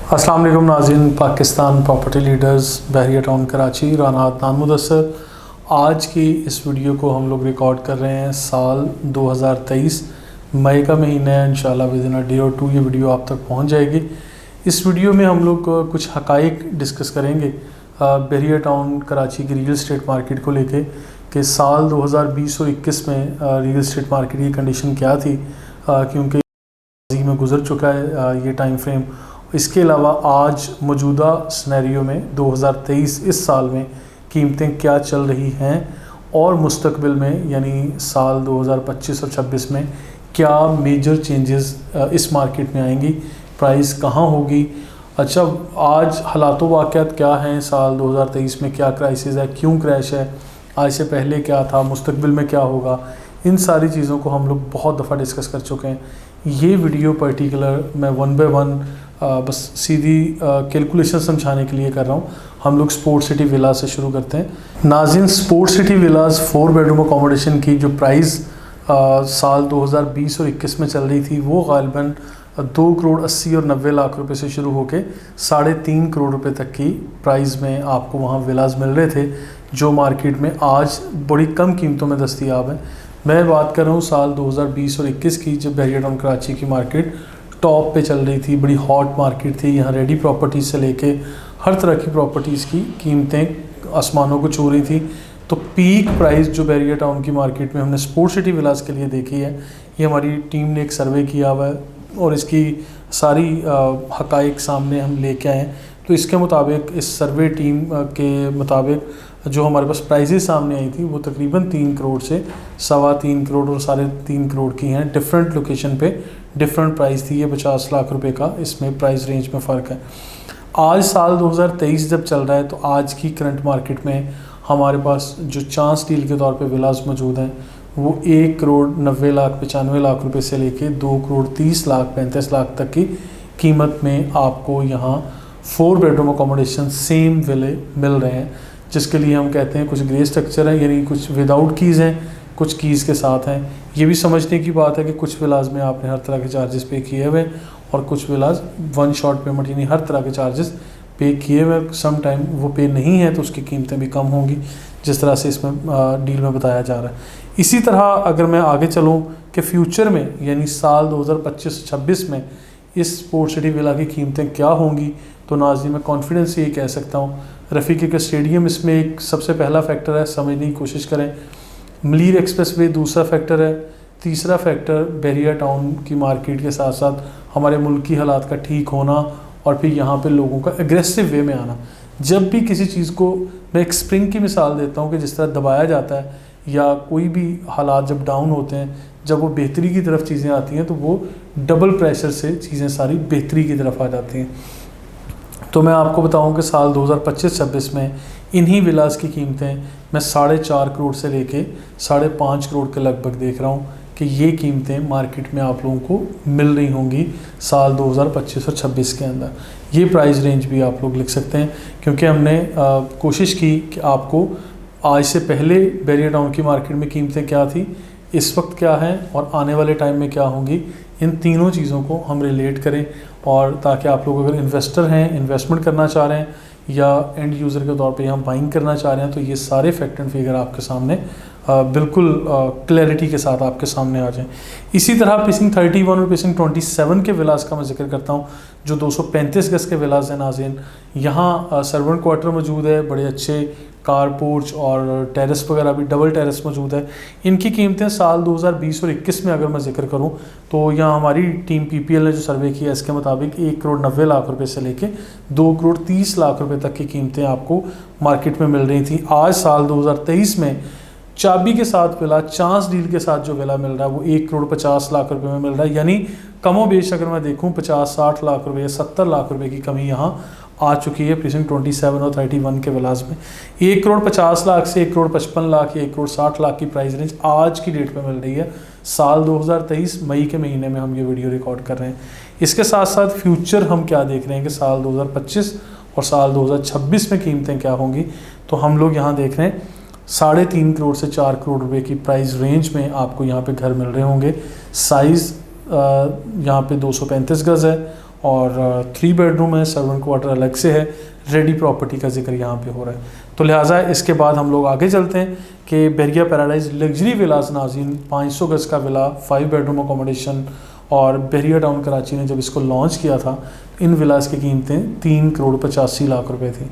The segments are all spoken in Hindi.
अस्सलाम वालेकुम नाज़रीन, पाकिस्तान प्रॉपर्टी लीडर्स बहरिया टाउन कराची, राना अदनान मुदस्सर। आज की इस वीडियो को हम लोग रिकॉर्ड कर रहे हैं साल 2023 मई का महीना है। इंशाल्लाह विदिन अ डे और टू ये वीडियो आप तक पहुंच जाएगी। इस वीडियो में हम लोग कुछ हकाइक डिस्कस करेंगे बहरिया टाउन कराची की रियल एस्टेट मार्केट को लेके कि साल 2020 और 21 में रियल एस्टेट मार्केट की कंडीशन क्या थी, क्योंकि में गुजर चुका है ये टाइम फ्रेम। इसके अलावा आज मौजूदा सिनेरियो में 2023 इस साल में कीमतें क्या चल रही हैं और मुस्तकबिल में यानी साल 2025 और 26 में क्या मेजर चेंजेस इस मार्केट में आएंगी, प्राइस कहाँ होगी। अच्छा, आज हालात वाक़यात क्या हैं, साल 2023 में क्या क्राइसिस है, क्यों क्रैश है, आज से पहले क्या था, मुस्तकबिल में क्या होगा, इन सारी चीज़ों को हम लोग बहुत दफ़ा डिस्कस कर चुके हैं। ये वीडियो पर्टिकुलर मैं वन बाय वन बस सीधी कैलकुलेशन समझाने के लिए कर रहा हूँ। हम लोग स्पोर्ट सिटी विला से शुरू करते हैं। नाज़रीन, स्पोर्ट सिटी विलास 4 बेडरूम अकोमोडेशन की जो प्राइस साल 2020 और 21 में चल रही थी वो गालिबन 2 करोड़ 80 और 90 लाख रुपए से शुरू होकर 3.5 करोड़ रुपए तक की प्राइस में आपको वहाँ विलास मिल रहे थे, जो मार्केट में आज बड़ी कम कीमतों में दस्तयाब है। मैं बात कर रहा हूँ साल 2020 और 21 की, जब बहरिया टाउन कराची की मार्केट टॉप पे चल रही थी, बड़ी हॉट मार्केट थी। यहाँ रेडी प्रॉपर्टीज़ से लेके हर तरह की प्रॉपर्टीज़ की कीमतें आसमानों को छू रही थी। तो पीक प्राइस जो बहरिया टाउन की मार्केट में हमने स्पोर्ट सिटी विलास के लिए देखी है, ये हमारी टीम ने एक सर्वे किया हुआ है और इसकी सारी हकाइक सामने हम लेके आए हैं। तो इसके मुताबिक, इस सर्वे टीम के मुताबिक जो हमारे पास प्राइजेस सामने आई थी वो तकरीबन 3 करोड़ से 3.25 करोड़ और 3.5 करोड़ की हैं। डिफरेंट लोकेशन पे डिफरेंट प्राइस थी। ये 50 लाख रुपए का इसमें प्राइस रेंज में फ़र्क है। आज साल 2023 जब चल रहा है, तो आज की करंट मार्केट में हमारे पास जो चांस डील के तौर पे विलास मौजूद हैं वो 1 करोड़ 90 लाख 95 लाख रुपए से लेके 2 करोड़ 30 लाख 35 लाख तक की कीमत में आपको यहाँ 4 बेडरूम अकोमोडेशन सेम विले मिल रहे हैं, जिसके लिए हम कहते हैं कुछ ग्रे स्ट्रक्चर है, यानी कुछ विदाउट कीज़ हैं, कुछ कीज़ के साथ हैं। ये भी समझने की बात है कि कुछ विलास में आपने हर तरह के चार्जेस पे किए हुए और कुछ विलास वन शॉट पेमेंट यानी हर तरह के चार्जेस पे किए हुए। सम टाइम वो पे नहीं है तो उसकी कीमतें भी कम होंगी, जिस तरह से इसमें डील में बताया जा रहा है। इसी तरह अगर मैं आगे चलूँ कि फ्यूचर में यानी साल 2025-26 में इस स्पोर्ट सिटी विला की कीमतें क्या होंगी, तो नाज़रीन मैं कॉन्फिडेंस से ये कह सकता हूँ, रफ़ीक के स्टेडियम इसमें एक सबसे पहला फैक्टर है, समझने की कोशिश करें। मलीर एक्सप्रेस वे दूसरा फैक्टर है। तीसरा फैक्टर बहरिया टाउन की मार्केट के साथ साथ हमारे मुल्क की हालात का ठीक होना और फिर यहाँ पे लोगों का एग्रेसिव वे में आना। जब भी किसी चीज़ को, मैं एक स्प्रिंग की मिसाल देता हूँ कि जिस तरह दबाया जाता है या कोई भी हालात जब डाउन होते हैं, जब वो बेहतरी की तरफ चीज़ें आती हैं तो वो डबल प्रेशर से चीज़ें सारी बेहतरी की तरफ आ जाती हैं। तो मैं आपको बताऊं कि साल 2025-26 में इन्हीं विलास की कीमतें मैं 4.5 करोड़ से लेके 5.5 करोड़ के लगभग देख रहा हूं कि ये कीमतें मार्केट में आप लोगों को मिल रही होंगी साल 2025 और 26 के अंदर। ये प्राइस रेंज भी आप लोग लिख सकते हैं, क्योंकि हमने कोशिश की कि आपको आज से पहले बहरिया टाउन की मार्केट में कीमतें क्या थी, इस वक्त क्या हैं और आने वाले टाइम में क्या होंगी, इन तीनों चीज़ों को हम रिलेट करें। और ताकि आप लोग अगर इन्वेस्टर हैं, इन्वेस्टमेंट करना चाह रहे हैं या एंड यूज़र के तौर पे यहाँ बाइंग करना चाह रहे हैं, तो ये सारे फैक्ट एंड फिगर आपके सामने बिल्कुल क्लैरिटी के साथ आपके सामने आ जाएं। इसी तरह पिसिंग 31 और पिसिंग 27 के विलास का मैं जिक्र करता हूँ, जो 235 गज के विलास हैं नाज़रीन। यहाँ सर्वेंट क्वार्टर मौजूद है, बड़े अच्छे कार पोर्च और टेरेस वगैरह भी, डबल टेरेस मौजूद है। इनकी कीमतें साल 2020 और 21 में अगर मैं जिक्र करूं तो यहाँ हमारी टीम PPL ने जो सर्वे किया इसके मुताबिक 1 करोड़ 90 लाख रुपए से लेके 2 करोड़ 30 लाख रुपए तक की कीमतें आपको मार्केट में मिल रही थी। आज साल 2023 में चाबी के साथ विला, चांस डील के साथ जो विला मिल रहा है वो 1 करोड़ 50 लाख रुपए में मिल रहा है, यानी कमो बेश अगर मैं देखूँ 50-60 लाख रुपये या 70 लाख रुपए की कमी यहाँ आ चुकी है प्रीसिंग 27 और 31 के विलास में। 1 करोड़ 50 लाख से 1 करोड़ 55 लाख या 1 करोड़ 60 लाख की प्राइस रेंज आज की डेट पे मिल रही है। साल 2023 मई के महीने में हम ये वीडियो रिकॉर्ड कर रहे हैं। इसके साथ साथ फ्यूचर हम क्या देख रहे हैं कि साल 2025 और साल 2026 में कीमतें क्या होंगी, तो हम लोग यहाँ देख रहे हैं 3.5 करोड़ से 4 करोड़ रुपए की प्राइस रेंज में आपको यहाँ पे घर मिल रहे होंगे। साइज़ यहाँ पे 235 गज़ है और 3 बेडरूम है, सर्वेंट क्वार्टर अलग से है, रेडी प्रॉपर्टी का जिक्र यहाँ पे हो रहा है। तो लिहाजा इसके बाद हम लोग आगे चलते हैं कि बहरिया पैराडाइज लग्जरी विलास नाज़रीन 500 गज़ का विला 5 बेडरूम अकोमोडेशन, और बहरिया टाउन कराची ने जब इसको लॉन्च किया था इन विलास की कीमतें 3 करोड़ 85 लाख रुपए थी।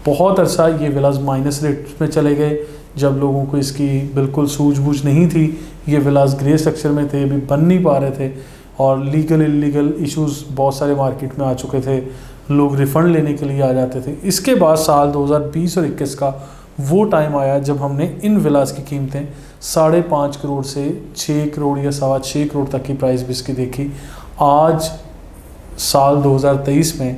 बहुत अरसा ये विलास माइनस रेट में चले गए जब लोगों को इसकी बिल्कुल सूझबूझ नहीं थी। ये विलास ग्रे स्ट्रक्चर में थे, अभी बन नहीं पा रहे थे, और लीगल इलीगल इश्यूज बहुत सारे मार्केट में आ चुके थे, लोग रिफ़ंड लेने के लिए आ जाते थे। इसके बाद साल 2020 और 21 का वो टाइम आया जब हमने इन विलास की कीमतें 5.5 करोड़ से 6 करोड़ या 6.25 करोड़ तक की प्राइस भी इसकी देखी। आज साल 2023 में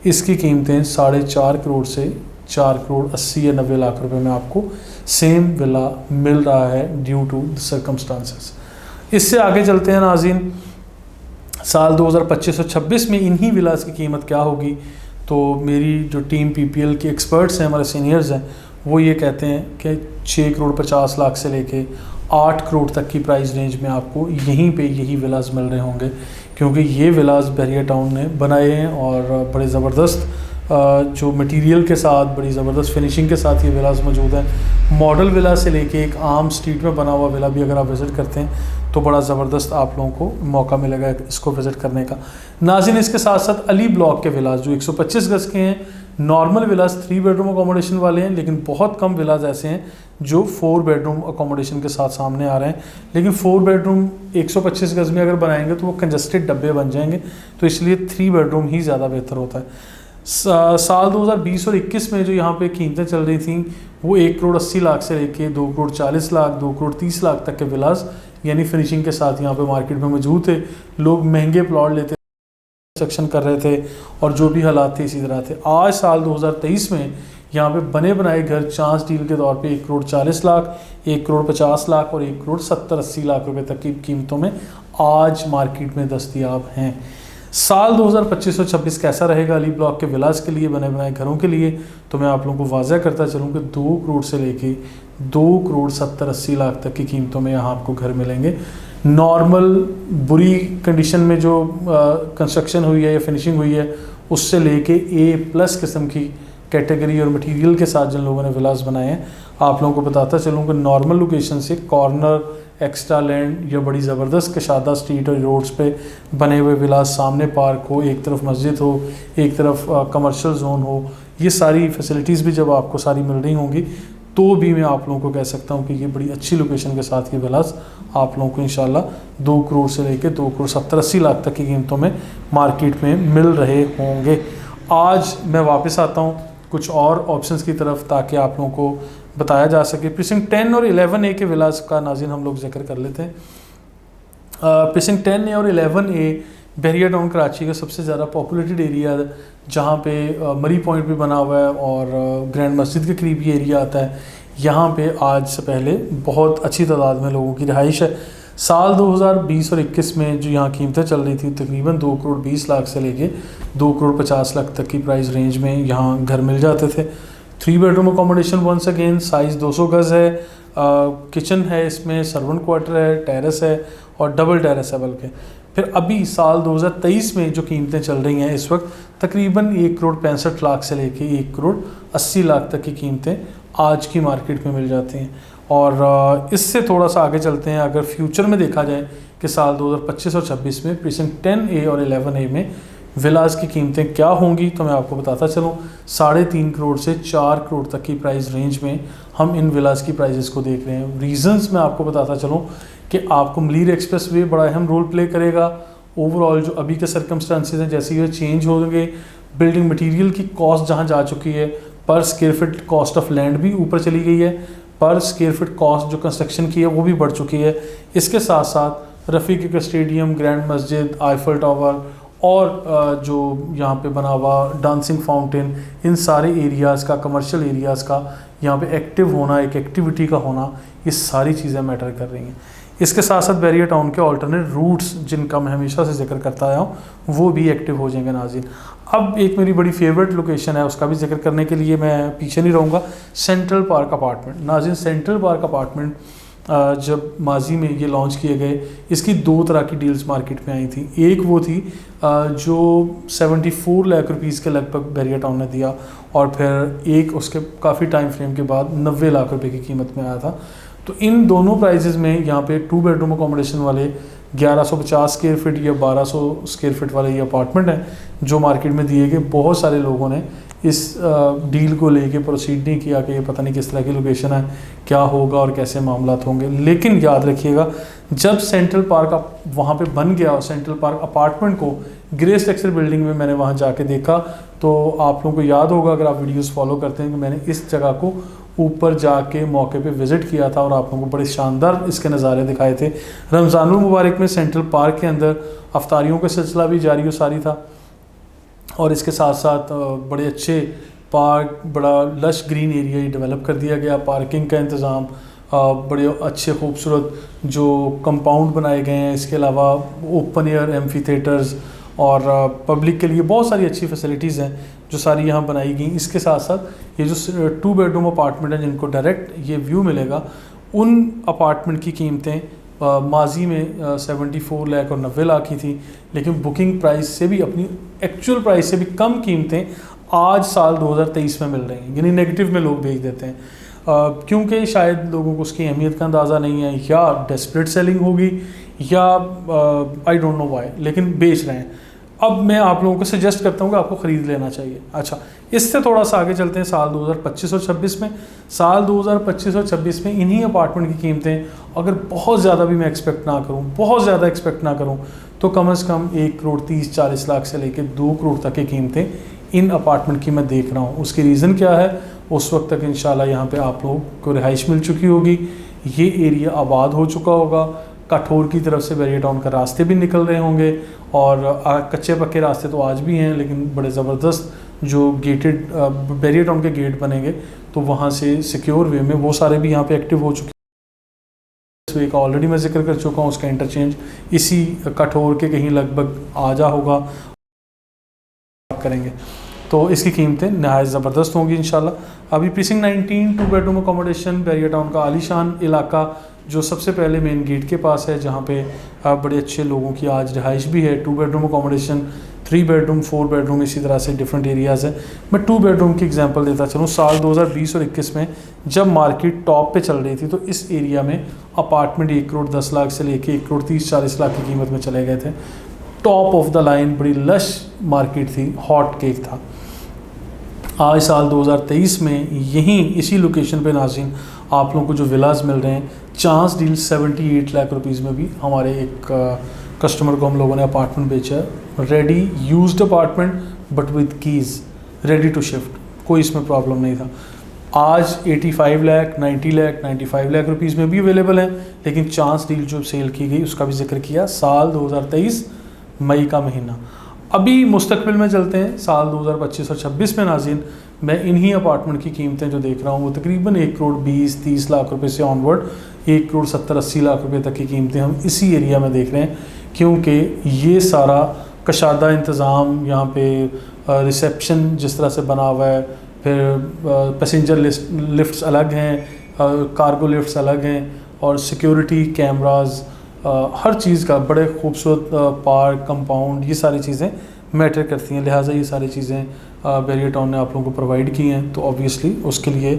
इसकी कीमतें 4.5 करोड़ से 4 करोड़ 80 या 90 लाख रुपए में आपको सेम विला मिल रहा है ड्यू टू द सर्कमस्टांसेस। इससे आगे चलते हैं नाज़रीन, साल 2025 और 26 में इन्हीं विलास की कीमत क्या होगी। तो मेरी जो टीम PPL के एक्सपर्ट्स हैं, हमारे सीनियर्स हैं, वो ये कहते हैं कि 6 करोड़ 50 लाख से लेके 8 करोड़ तक की प्राइस रेंज में आपको यहीं पे यही विलास मिल रहे होंगे, क्योंकि ये विलास बहरिया टाउन ने बनाए हैं और बड़े ज़बरदस्त जो मटेरियल के साथ, बड़ी ज़बरदस्त फिनिशिंग के साथ ये विलास मौजूद हैं। मॉडल विला से लेके एक आम स्ट्रीट में बना हुआ विला भी अगर आप विज़िट करते हैं तो बड़ा ज़बरदस्त आप लोगों को मौका मिलेगा इसको विज़िट करने का। नाज़रीन, इसके साथ साथ अली ब्लॉक के विलास जो 125 गज़ के हैं, नॉर्मल विलास 3 बेडरूम अकोमोडेशन वाले हैं, लेकिन बहुत कम विलास ऐसे हैं जो 4 बेडरूम अकोमोडेशन के साथ सामने आ रहे हैं। लेकिन 4 बेडरूम 125 गज़ में अगर बनाएंगे तो वो कंजस्टेड डब्बे बन जाएंगे, तो इसलिए 3 बेडरूम ही ज़्यादा बेहतर होता है। साल 2020 और 21 में जो यहाँ पे कीमतें चल रही थी वो 1 करोड़ 80 लाख से लेके 2 करोड़ 40 लाख, 2 करोड़ 30 लाख तक के विलास यानी फिनिशिंग के साथ यहाँ पे मार्केट में मौजूद थे। लोग महंगे प्लॉट लेते, कंस्ट्रक्शन कर रहे थे, और जो भी हालात थे इसी तरह थे। आज साल 2023 में यहाँ पे बने बनाए घर चांस डील के तौर पे 1 करोड़ 40 लाख, 1 करोड़ 50 लाख और 1 करोड़ 70-80 लाख रुपए तक की कीमतों में आज मार्केट में दस्तयाब हैं। साल 2025 और 26 कैसा रहेगा अली ब्लॉक के विलास के लिए, बने बनाए घरों के लिए, तो मैं आप लोगों को वाज़ह करता चलूँ कि 2 करोड़ से लेके 2 करोड़ 70-80 लाख तक की कीमतों में यहाँ आपको घर मिलेंगे। नॉर्मल बुरी कंडीशन में जो कंस्ट्रक्शन हुई है या फिनिशिंग हुई है उससे लेके A+ किस्म की कैटेगरी और मटेरियल के साथ जिन लोगों ने विलास बनाए हैं, आप लोगों को बताता चलूँ कि नॉर्मल लोकेशन से कॉर्नर, एक्स्ट्रा लैंड या बड़ी ज़बरदस्त कशादा स्ट्रीट और रोड्स पे बने हुए विलास, सामने पार्क हो, एक तरफ मस्जिद हो, एक तरफ कमर्शियल जोन हो, ये सारी फैसिलिटीज़ भी जब आपको सारी मिल रही होंगी तो भी मैं आप लोगों को कह सकता हूँ कि ये बड़ी अच्छी लोकेशन के साथ ये विलास आप लोगों को इंशाल्लाह 2 करोड़ से लेकर 2 करोड़ 70-80 लाख तक की कीमतों में मार्केट में मिल रहे होंगे। आज मैं वापस आता हूँ कुछ और ऑप्शंस की तरफ ताकि आप लोगों को बताया जा सके। प्रीसिंक्ट 10 और 11A के विलास का नाज़रीन हम लोग जिक्र कर लेते हैं। प्रीसिंक्ट 10A और 11A बहरिया टाउन कराची का सबसे ज़्यादा पॉपुलेटेड एरिया, जहाँ पे मरी पॉइंट भी बना हुआ है और ग्रैंड मस्जिद के करीब ये एरिया आता है। यहाँ पे आज से पहले बहुत अच्छी तादाद में लोगों की रिहाइश है। साल 2020 और 21 में जो यहाँ कीमतें चल रही थी तकरीबन 2 करोड़ 20 लाख से लेके 2 करोड़ 50 लाख तक की प्राइस रेंज में यहाँ घर मिल जाते थे। 3 bedroom accommodation once again, size 200 गज़ है, किचन है, इसमें सर्वेंट क्वार्टर है, टेरेस है और डबल टेरेस है। बल्कि फिर अभी साल 2023 में जो कीमतें चल रही हैं इस वक्त तकरीबन 1 करोड़ 65 लाख से लेके 1 करोड़ 80 लाख तक की कीमतें आज की मार्केट में मिल जाती हैं। और इससे थोड़ा सा आगे चलते हैं, अगर फ्यूचर में देखा जाए कि साल 2025 और 26 में प्रीसिंक्ट 10A और 11A में विलास की कीमतें क्या होंगी, तो मैं आपको बताता चलूँ 3.5 करोड़ से 4 करोड़ तक की प्राइस रेंज में हम इन विलास की प्राइजेस को देख रहे हैं। रीज़न्स मैं आपको बताता चलूँ कि आपको मलीर एक्सप्रेस वे बड़ा अहम रोल प्ले करेगा। ओवरऑल जो अभी के सर्कमस्टांसेस हैं जैसे ये चेंज होंगे, बिल्डिंग मटेरियल की कॉस्ट जहाँ जा चुकी है, पर square feet cost of land भी ऊपर चली गई है, पर स्क्वायर फीट कॉस्ट जो कंस्ट्रक्शन की है वो भी बढ़ चुकी है। इसके साथ साथ रफ़ीक का स्टेडियम, ग्रैंड मस्जिद, आईफल टावर और जो यहाँ पे बना हुआ डांसिंग फाउंटेन, इन सारे एरियाज़ का, कमर्शियल एरियाज़ का यहाँ पे एक्टिव होना, एक एक्टिविटी का होना, ये सारी चीज़ें मैटर कर रही हैं। इसके साथ साथ बहरिया टाउन के ऑल्टरनेट रूट्स जिनका मैं हमेशा से जिक्र करता आया हूँ वो भी एक्टिव हो जाएंगे नाज़रीन। अब एक मेरी बड़ी फेवरेट लोकेशन है, उसका भी जिक्र करने के लिए मैं पीछे नहीं रहूँगा, सेंट्रल पार्क अपार्टमेंट। नाज़रीन, सेंट्रल पार्क अपार्टमेंट जब माजी में ये लॉन्च किए गए, इसकी दो तरह की डील्स मार्केट में आई थी। एक वो थी जो 74 लाख रुपीज़ के लगभग बैरियर टाउन ने दिया, और फिर एक उसके काफ़ी टाइम फ्रेम के बाद 90 लाख रुपए की कीमत में आया था। तो इन दोनों प्राइजेज़ में यहाँ पे 2 बेडरूम अकोमोडेशन वाले 1150 स्क्वायर फीट या 1200 स्क्वायर फीट वाले ये अपार्टमेंट हैं जो मार्केट में दिए गए। बहुत सारे लोगों ने इस डील को लेके प्रोसीड नहीं किया कि ये पता नहीं किस तरह की लोकेशन है, क्या होगा और कैसे मामलात होंगे। लेकिन याद रखिएगा, जब सेंट्रल पार्क वहाँ पे बन गया और सेंट्रल पार्क अपार्टमेंट को ग्रे स्ट्रक्चर बिल्डिंग में मैंने वहाँ जाके देखा, तो आप लोगों को याद होगा अगर आप वीडियोस फॉलो करते हैं कि मैंने इस जगह को ऊपर जाके मौके पे विज़िट किया था और आप लोगों को बड़े शानदार इसके नज़ारे दिखाए थे। रमज़ानुल मुबारक में सेंट्रल पार्क के अंदर अफ्तारियों का सिलसिला भी जारी व सारी था, और इसके साथ साथ बड़े अच्छे पार्क, बड़ा लश ग्रीन एरिया डेवलप कर दिया गया। पार्किंग का इंतज़ाम, बड़े अच्छे खूबसूरत जो कंपाउंड बनाए गए हैं, इसके अलावा ओपन एयर एम्फी थिएटर्स और पब्लिक के लिए बहुत सारी अच्छी फैसिलिटीज़ हैं जो सारी यहाँ बनाई गई। इसके साथ साथ ये जो 2 बेडरूम अपार्टमेंट हैं जिनको डायरेक्ट ये व्यू मिलेगा, उन अपार्टमेंट की कीमतें माजी में 74 लाख और 90 लाख की थी, लेकिन बुकिंग प्राइस से भी, अपनी एक्चुअल प्राइस से भी कम कीमतें आज साल 2023 में मिल रही हैं। यानी नेगेटिव में लोग बेच देते हैं क्योंकि शायद लोगों को उसकी अहमियत का अंदाज़ा नहीं है, या डेस्परेट सेलिंग होगी, या आई डोंट नो व्हाई, लेकिन बेच रहे हैं। अब मैं आप लोगों को सजेस्ट करता हूँ कि आपको ख़रीद लेना चाहिए। अच्छा, इससे थोड़ा सा आगे चलते हैं साल 2025 और 26 में। साल 2025 और 26 में इन्हीं अपार्टमेंट की कीमतें अगर बहुत ज़्यादा भी मैं एक्सपेक्ट ना करूँ, बहुत ज़्यादा एक्सपेक्ट ना करूँ, तो कम से कम 1 करोड़ 30-40 लाख से लेकर 2 करोड़ तक की कीमतें इन अपार्टमेंट की मैं देख रहा हूँ। उसकी रीज़न क्या है, उस वक्त तक इंशाल्लाह यहाँ पे आप लोगों को रिहाइश मिल चुकी होगी, ये एरिया आबाद हो चुका होगा, काठौर की तरफ से बैरियर टाउन का रास्ते भी निकल रहे होंगे, और कच्चे पक्के रास्ते तो आज भी हैं, लेकिन बड़े ज़बरदस्त जो गेटेड बैरियर टाउन के गेट बनेंगे तो वहाँ से सिक्योर वे में वो सारे भी यहाँ पे एक्टिव हो चुके हैं। वे का ऑलरेडी मैं जिक्र कर चुका हूँ, उसका इंटरचेंज इसी काठौर के कहीं लगभग आजा होगा करेंगे, तो इसकी कीमतें नहायत ज़बरदस्त होंगी इंशाल्लाह। अभी precinct 19 2 bedroom accommodation barrier town का आलीशान इलाका जो सबसे पहले मेन गेट के पास है, जहाँ पे बड़े अच्छे लोगों की आज रिहाइश भी है। 2 बेडरूम अकोमोडेशन, 3 बेडरूम, 4 बेडरूम, इसी तरह से डिफरेंट एरियाज़ हैं। मैं 2 बेडरूम की एग्जांपल देता चलूँ। साल 2020 और 21 में जब मार्केट टॉप पे चल रही थी तो इस एरिया में अपार्टमेंट 1 करोड़ 10 लाख से लेके 1 करोड़ 30-40 लाख की कीमत में चले गए थे। टॉप ऑफ द लाइन बड़ी लश मार्केट थी, हॉट केक था। आज साल 2023 में यहीं इसी लोकेशन पे नाज़रीन आप लोगों को जो विलास मिल रहे हैं, चांस डील 78 लाख रुपीज़ में भी हमारे एक कस्टमर को हम लोगों ने अपार्टमेंट बेचा है। Ready used apartment but with keys, ready to shift, कोई इसमें प्रॉब्लम नहीं था। आज 85 लाख, 90 लाख, 95 लाख रुपीज़ में भी अवेलेबल हैं, लेकिन चांस डील जो सेल की गई उसका भी जिक्र किया, साल 2023 मई का महीना। अभी मुस्तकबिल में चलते हैं, साल 2025 और 26 में नाज़रीन मैं इन्हीं अपार्टमेंट की कीमतें जो देख रहा हूँ वो तकरीबन 1 करोड़ 20-30 लाख रुपए से ऑनवर्ड 1 करोड़ 70-80 लाख रुपए तक की कीमतें हम इसी एरिया में देख रहे हैं, क्योंकि ये सारा कशादा इंतज़ाम यहाँ पे, रिसेप्शन जिस तरह से बना हुआ है, फिर पैसेंजर लिफ्ट्स अलग हैं, कार्गो लिफ्ट्स अलग हैं, और सिक्योरिटी कैमराज, हर चीज़ का बड़े खूबसूरत पार्क, कंपाउंड, ये सारी चीज़ें मैटर करती हैं। लिहाजा ये सारी चीज़ें बैरियर टाउन ने आप लोगों को प्रोवाइड की हैं, तो ऑब्वियसली उसके लिए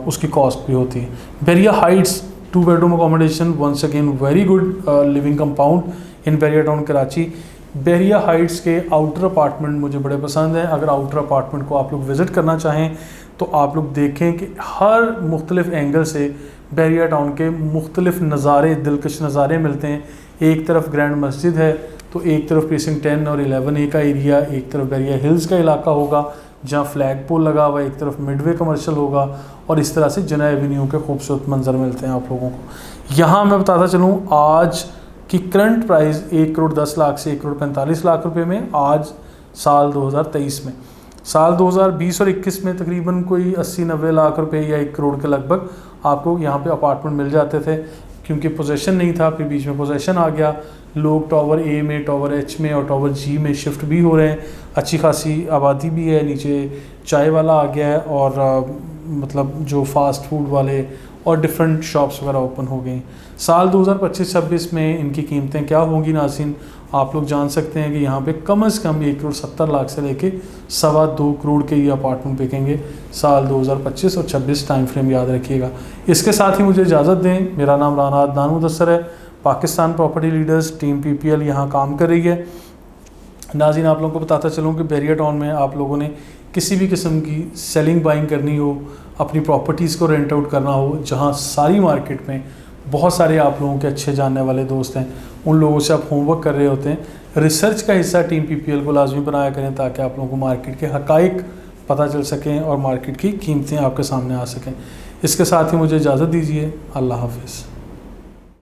उसकी कॉस्ट भी होती है। Barrier Heights 2 bedroom accommodation, once again very good living compound in Barrier Town Karachi. Barrier Heights के आउटर अपार्टमेंट मुझे बड़े पसंद हैं। अगर आउटर अपार्टमेंट को आप लोग विज़िट करना चाहें तो आप लोग देखें कि हर मुख्तलिफ़ एंगल से बैरियर टाउन के मुख्तलिफ़ नज़ारे, दिलकश नज़ारे मिलते हैं। एक तरफ ग्रैंड मस्जिद है, तो एक तरफ प्रीसिंक्ट 10 और 11A का एरिया, एक तरफ बैरियर हिल्स का इलाका होगा जहाँ फ्लैग पोल लगा हुआ है, एक तरफ मिडवे कमर्शियल होगा, और इस तरह से जना एवेन्यू के खूबसूरत मंजर मिलते हैं आप लोगों को। यहाँ मैं बताता चलूँ, आज की करंट प्राइस 1 करोड़ 10 लाख से 1 करोड़ 45 लाख रुपए में, आज साल 2023 में। साल 2020 और 21 में तकरीबन कोई 80-90 लाख रुपए या 1 करोड़ के लगभग आपको यहाँ पे अपार्टमेंट मिल जाते थे, क्योंकि पोजेशन नहीं था। फिर बीच में पोजेशन आ गया, लोग टावर ए में, टावर एच में और टावर जी में शिफ्ट भी हो रहे हैं, अच्छी खासी आबादी भी है, नीचे चाय वाला आ गया है, और मतलब जो फास्ट फूड वाले और डिफरेंट शॉप्स वगैरह ओपन हो गई। साल 2025-26 में इनकी कीमतें क्या होंगी नाज़रीन, आप लोग जान सकते हैं कि यहाँ पे कम से कम 1,70,00,000 से लेके 2.25 करोड़ के ये अपार्टमेंट बिकेंगे साल 2025 और 26 टाइम फ्रेम याद रखिएगा। इसके साथ ही मुझे इजाज़त दें। मेरा नाम राना अदनान मुदस्सर है। Pakistan property leaders team PPL यहाँ काम कर रही है। नाज़रीन, आप लोगों को बताता चलूँ कि बैरिया टाउन में आप लोगों ने किसी भी किस्म की सेलिंग बाइंग करनी हो, अपनी प्रॉपर्टीज़ को रेंट आउट करना हो, जहाँ सारी मार्केट में बहुत सारे आप लोगों के अच्छे जानने वाले दोस्त हैं, उन लोगों से आप होमवर्क कर रहे होते हैं, रिसर्च का हिस्सा टीम PPL को लाजमी बनाया करें ताकि आप लोगों को मार्केट के हकाइक पता चल सकें और मार्केट की कीमतें आपके सामने आ सकें। इसके साथ ही मुझे इजाज़त दीजिए। अल्लाह हाफ़िज़।